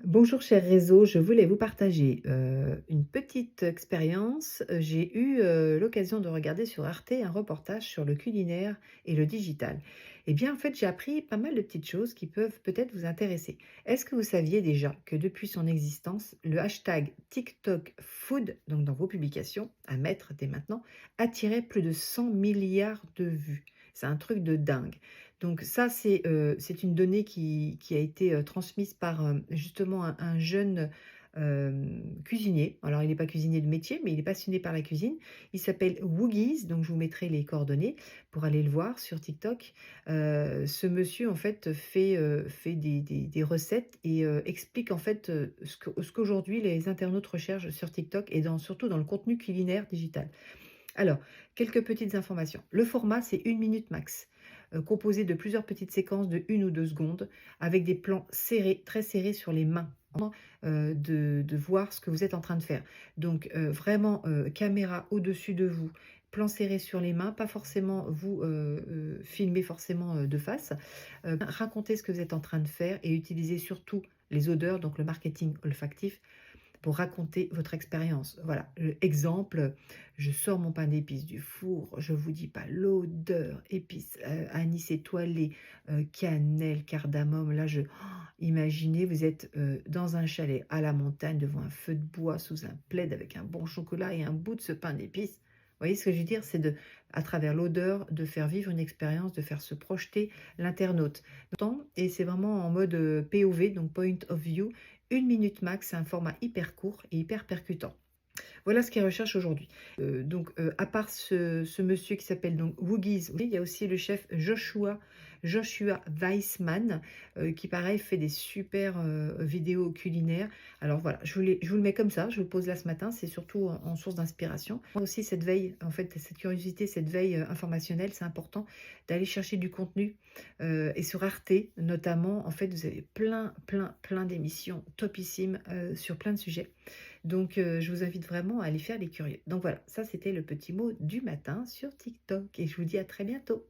Bonjour cher réseau, je voulais vous partager une petite expérience. J'ai eu l'occasion de regarder sur Arte un reportage sur le culinaire et le digital. Eh bien, en fait, j'ai appris pas mal de petites choses qui peuvent peut-être vous intéresser. Est-ce que vous saviez déjà que depuis son existence, le hashtag TikTok Food, donc dans vos publications, à mettre dès maintenant, attirait plus de 100 milliards de vues? C'est un truc de dingue. Donc ça, c'est une donnée qui a été, transmise par, justement un jeune, cuisinier. Alors il n'est pas cuisinier de métier, mais il est passionné par la cuisine. Il s'appelle Woogies, donc je vous mettrai les coordonnées pour aller le voir sur TikTok. Ce monsieur en fait fait des recettes et explique en fait, ce qu'aujourd'hui les internautes recherchent sur TikTok et surtout dans le contenu culinaire digital. Alors, quelques petites informations. Le format, c'est 1 minute max, composé de plusieurs petites séquences de 1 ou 2 secondes, avec des plans serrés, très serrés sur les mains, de voir ce que vous êtes en train de faire. Donc, vraiment, caméra au-dessus de vous, plan serré sur les mains, pas forcément vous filmer forcément de face. Racontez ce que vous êtes en train de faire et utilisez surtout les odeurs, donc le marketing olfactif pour raconter votre expérience. Voilà, exemple, je sors mon pain d'épices du four, je vous dis pas l'odeur, épices, anis étoilé, cannelle, cardamome. Là, imaginez, vous êtes dans un chalet à la montagne devant un feu de bois sous un plaid avec un bon chocolat et un bout de ce pain d'épices. Vous voyez ce que je veux dire? C'est de, à travers l'odeur, de faire vivre une expérience, de faire se projeter l'internaute. Et c'est vraiment en mode POV, donc Point of View, 1 minute max, c'est un format hyper court et hyper percutant. Voilà ce qu'ils recherchent aujourd'hui. À part ce monsieur qui s'appelle donc Woogies, oui, il y a aussi le chef Joshua Weissman, qui pareil fait des super vidéos culinaires. Alors voilà, je vous le mets comme ça, je vous le pose là ce matin, c'est surtout en source d'inspiration. Moi aussi, cette veille, en fait, cette curiosité, cette veille informationnelle, c'est important d'aller chercher du contenu. Et sur Arte, notamment, en fait, vous avez plein d'émissions topissimes sur plein de sujets. Donc, je vous invite vraiment à aller faire les curieux. Donc voilà, ça c'était le petit mot du matin sur TikTok et je vous dis à très bientôt.